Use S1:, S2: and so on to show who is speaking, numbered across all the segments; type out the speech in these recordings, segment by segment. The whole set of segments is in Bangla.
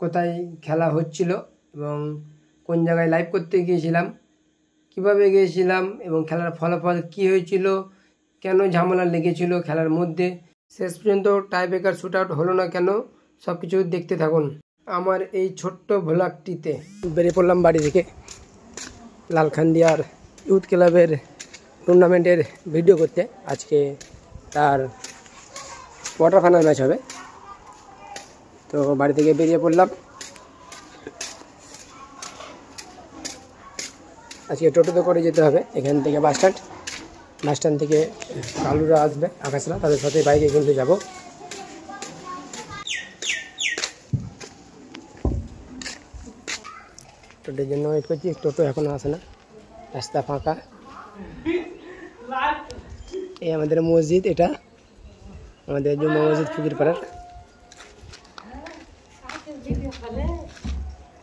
S1: কোথায় খেলা হচ্ছিল এবং কোন জায়গায় লাইভ করতে গিয়েছিলাম, কিভাবে গিয়েছিলাম এবং খেলার ফলাফল কী হয়েছিল, কেন ঝামেলা লেগেছিল খেলার মধ্যে, শেষ পর্যন্ত টাই ব্রেকার শুট আউট হলো না কেন, সব কিছু দেখতে থাকুন আমার এই ছোট্ট ভ্লগটিতে। বেরিয়ে পড়লাম বাড়ি থেকে লালখান্দিয়ার ইউথ ক্লাবের টুর্নামেন্টের ভিডিও করতে। আজকে তার কোয়ার্টার ফাইনাল ম্যাচ হবে, তো বাড়ি থেকে বেরিয়ে পড়লাম। আজকে টোটোতে করে যেতে হবে এখান থেকে বাস স্ট্যান্ড থেকে কালুরা আসবে, আকাশরা, তাদের সাথে বাইকে কিন্তু যাব। টোটোর জন্য ওয়েট করছি, টোটো এখনও আসে না, রাস্তা ফাঁকা। এই আমাদের মসজিদ, এটা আমাদের জুম্মা মসজিদ ফকিরপাড়ার।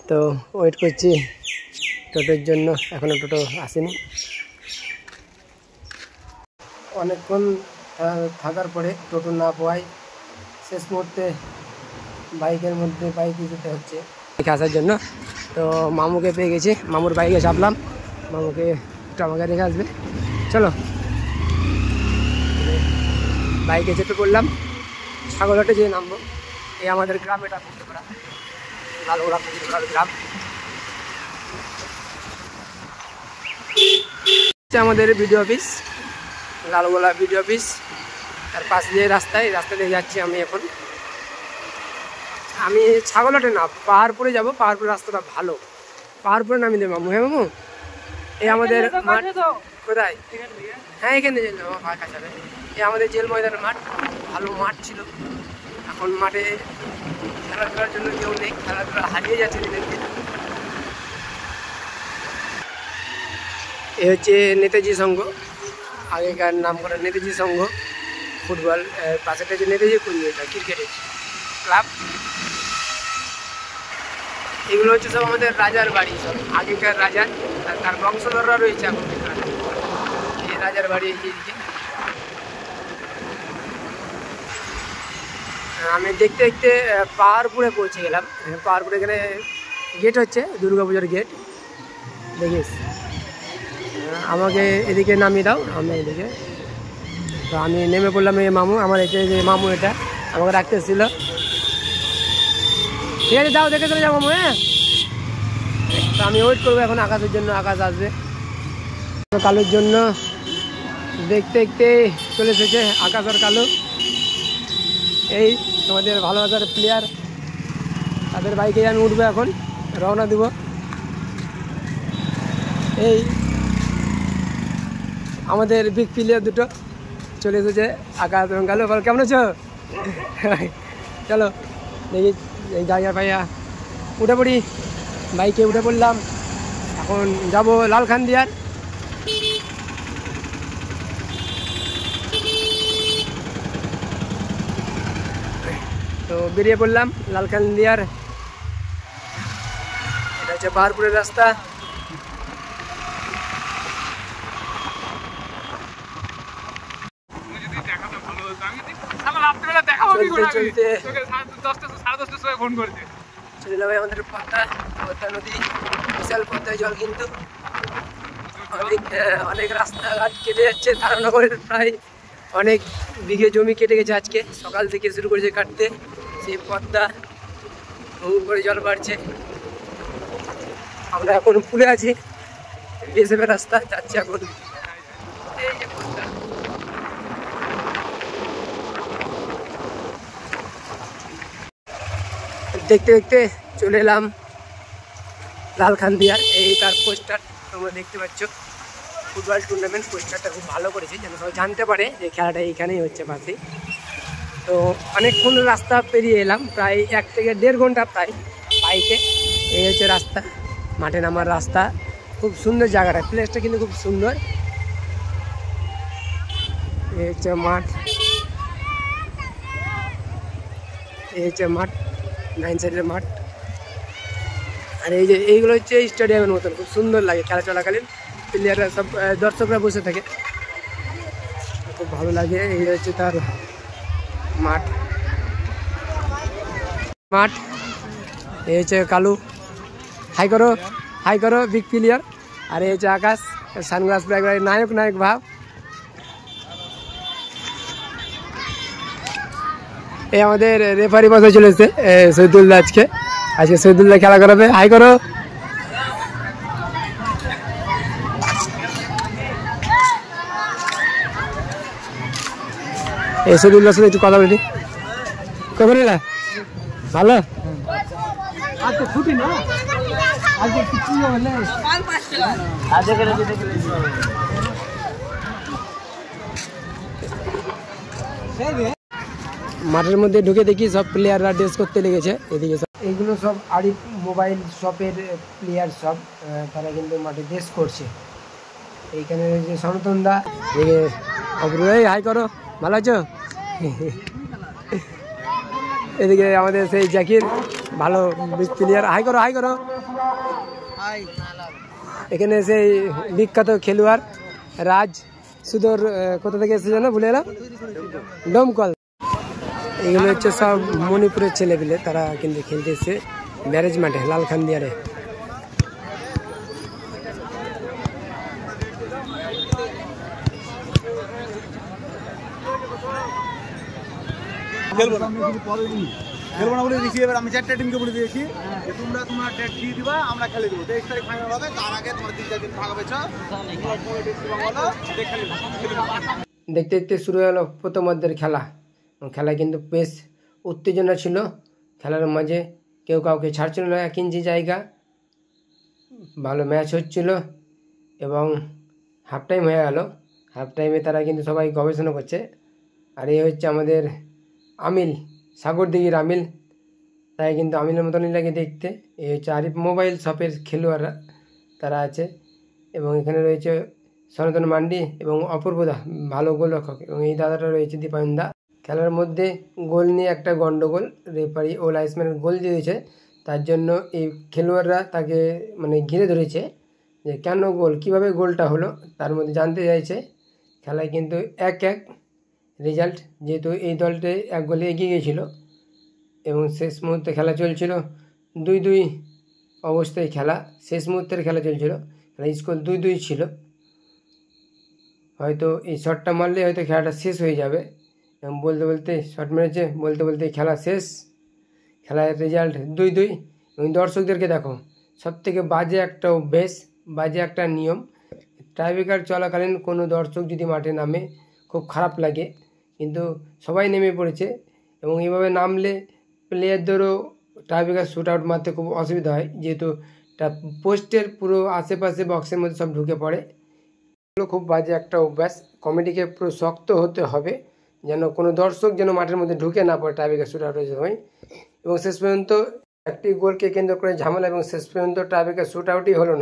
S1: তো ওয়েট করছি টোটোর জন্য, এখনও টোটো আসেনি। অনেকক্ষণ থাকার পরে টোটো না পাওয়ায় শেষ মুহূর্তে বাইকে যেতে হচ্ছে আসার জন্য। তো মামুকে পেয়ে গেছি, মামুর বাইকে চাপলাম, মামুকে একটু আমাকে রেখে আসবে, চলো। বাইকে চেপে পড়লাম, ছাগলহাটে যেয়ে নামবো। এই আমাদের গ্রাম, এটা ফকিরপাড়া, লালগোলা ফকিরপাড়ার গ্রাম। আমাদের BDO office, Lalgola BDO office, তার পাশে যে রাস্তা দিয়ে যাচ্ছি আমি এখন। আমি ছাগলহাটে না, পাহাড়পুরে যাব। পাহাড়পুর রাস্তাটা ভালো, পাহাড়পুরে নামিয়ে দেবো মামু। হ্যাঁ মামু, এই আমাদের মাঠ কোথায়? হ্যাঁ এখানে যাবো, ফাঁকা যাবে। এই আমাদের জেল ময়দানের মাঠ, ভালো মাঠ ছিল। এখন মাঠে খেলাধুলার জন্য কেউ নেই, খেলাধুলা হারিয়ে যাচ্ছে দিনের দিন। এ হচ্ছে নেতাজি সংঘ, আগেকার নাম করা নেতাজি সংঘ ফুটবল। পাশেটা যে নেতাজি এটা ক্রিকেটের ক্লাব। এগুলো হচ্ছে সব আমাদের রাজার বাড়ি, সব আগেকার রাজার, তার বংশধররা রয়েছে এখন। এই রাজার বাড়ি এইদিকে। আমি দেখতে দেখতে পাহাড়পুরে পৌঁছে গেলাম। পাহাড়পুরে এখানে গেট হচ্ছে, দুর্গাপূজার গেট, দেখিস। আমাকে এদিকে নামিয়ে দাও, আমি এদিকে। তো আমি নেমে পড়লাম। এই মামু আমার, এটা যে মামু, এটা আমাকে রাখতে এসেছিল। ঠিক আছে, যাও, দেখে চলে যাও মামু। হ্যাঁ, তো আমি ওয়েট করবো এখন আকাশের জন্য, আকাশ আসবে। কালুর জন্য দেখতে দেখতে চলে এসেছে আকাশ আর কালু। এই তোমাদের ভালোবাসার প্লেয়ার, তাদের বাইকে আমি উঠবো, এখন রওনা দিব। এই আমাদের বিগ প্লেয়ার দুটো চলে এসেছে, আকাশ এবং কালু। কেমন আছো? চলো দেখি, এই জায়গা পাইয়া উঠে পড়ি। বাইকে উঠে পড়লাম, এখন যাব লালখান্দিয়ার। তো বেরিয়ে পড়লাম লালখান্দিয়ার। এটা হচ্ছে পাহাড়পুরের রাস্তা। চলে যাবে আমাদের পদ্মা নদী, বিশাল পদ্মা জল, কিন্তু অনেক রাস্তাঘাট কেটে যাচ্ছে। তারানগরের প্রায় অনেক বিঘে জমি কেটে গেছে আজকে, সকাল থেকে শুরু করেছে কাটতে। সেই পদ্মা করে জল বাড়ছে। আমরা এখন পুলে আছি, বিএসএফের রাস্তা যাচ্ছে এখন। এই যে পদ্মা, দেখতে দেখতে চলে এলাম লালখান্দিয়ার। এই তার পোস্টার তোমরা দেখতে পাচ্ছ, ফুটবল টুর্নামেন্ট। পোস্টারটা খুব ভালো করেছে, যেন সবাই জানতে পারে যে খেলাটা এইখানেই হচ্ছে পাশেই। তো অনেকক্ষণ রাস্তা পেরিয়ে এলাম, প্রায় 1 থেকে 1.5 ঘন্টা প্রায় বাইকে। এই হচ্ছে রাস্তা, মাঠে নামার রাস্তা। খুব সুন্দর জায়গাটা, প্লেসটা কিন্তু খুব সুন্দর। এই হচ্ছে মাঠ, এই হচ্ছে মাঠ, 9 সাইডের মাঠ। আর এই যে এইগুলো হচ্ছে স্টেডিয়ামের মতন, খুব সুন্দর লাগে খেলা চলাকালীন। প্লেয়াররা সব, দর্শকরা বসে থাকে, খুব ভালো লাগে। এই হচ্ছে তার মাঠ। এই হচ্ছে কালু, হাই করো বিগ প্লেয়ার। আর এই হচ্ছে আকাশ, সানগ্লাস পরে একবার নায়ক ভাব। এই আমাদের রেফারি বসে চলেছে শহীদুল্লাহ, আজকে শহীদুল্লাহ খেলা করাবে। হাই করো। এই শহীদুল্লাহর সাথে একটু কথা বলি। কখন এলা? ভালো। মাঠের মধ্যে ঢুকে দেখি সব প্লেয়াররা ড্রেস করতে লেগেছে এদিকে। এইগুলো সব আরিফ মোবাইল শপের প্লেয়ার সব, তারা কিন্তু মাঠে ড্রেস করছে। এইখানে যে সনাতন দা, হাই করো, ভালো আছো? এদিকে আমাদের সেই জাকির, ভালো প্লেয়ার, হাই করো। এখানে সেই বিখ্যাত খেলোয়াড় রাজ সুদর, কোথা থেকে এসেছে জানো ভুলে এলাম, ডমকল। এগুলো হচ্ছে সব মণিপুরের ছেলেপিলে, তারা কিন্তু খেলতে এসছে ব্যারেজ মাঠে লালখান্দিয়ারে।
S2: খেলবো না বলে দিয়েছি, এবার আমি 4টা টিমকে বলে দিয়েছি যে তোমরা ডেট দিয়ে দিবা, আমরা খেলে দেবো। 23 তারিখ ফাইনাল হবে, তার আগে তোমরা 3-4 দিন ভাগ পেয়েছ।
S1: দেখতে দেখতে শুরু হলো প্রথমার্ধের খেলা। খেলা কিন্তু বেশ উত্তেজনা ছিল। খেলার মাঝে কেউ কাউকে ছাড়ছিল না, 1 ইঞ্চি জায়গা। ভালো ম্যাচ হচ্ছিল এবং হাফ টাইম হয়ে গেল। হাফ টাইমে তারা কিন্তু সবাই গবেষণা করছে। আর এই হচ্ছে আমাদের আমিল, সাগরদিঘির আমিল, তাই কিন্তু আমিলের মতনই লাগে দেখতে। এই হচ্ছে আরিফ মোবাইল শপের খেলোয়াড়রা, তারা আছে। এবং এখানে রয়েছে সনাতন মান্ডি এবং অপূর্বদা, ভালো গোলরক্ষক। এবং এই দাদাটা রয়েছে দীপায়ন দা। খেলার মধ্যে গোল নিয়ে একটা গন্ডগোল, রেফারি ও লাইসম্যানের গোল দিয়েছে, তার জন্য এই খেলোয়াড়রা তাকে মানে ঘিরে ধরেছে যে কেন গোল, কীভাবে গোলটা হলো, তার মধ্যে জানতে চাইছে। খেলায় কিন্তু 1-1 রেজাল্ট, যেহেতু এই দলটি 1 গোলে এগিয়ে গিয়েছিল এবং শেষ মুহূর্তে খেলা চলছিল। 2-2 অবস্থায় খেলা, শেষ মুহূর্তের খেলা চলছিল। খেলা স্কোর 2-2 ছিল। হয়তো এই শটটা মারলে হয়তো খেলাটা শেষ হয়ে যাবে। এবং বলতে শট মেরেছে, বলতে খেলা শেষ। খেলার রেজাল্ট 2-2। এবং দর্শকদেরকে দেখো, সবথেকে বাজে একটা অভ্যেস, বাজে একটা নিয়ম, টাইব্রেকার চলাকালীন কোনো দর্শক যদি মাঠে নামে খুব খারাপ লাগে, কিন্তু সবাই নেমে পড়েছে। এবং এইভাবে নামলে প্লেয়ারদেরও টাইব্রেকার শ্যুট আউট মারতে খুব অসুবিধা হয়, যেহেতু পোস্টের পুরো আশেপাশে বক্সের মধ্যে সব ঢুকে পড়ে। এগুলো খুব বাজে একটা অভ্যাস। কমিটিকে পুরো শক্ত হতে হবে যেন কোনো দর্শক যেন মাঠের মধ্যে ঢুকে না পড়ে টাইব্রেকার শ্যুট আউটের সময়। এবং শেষ পর্যন্ত একটি গোলকে কেন্দ্র করে ঝামেলা, এবং শেষ পর্যন্ত টাইব্রেকার শ্যুট আউটই হলো না।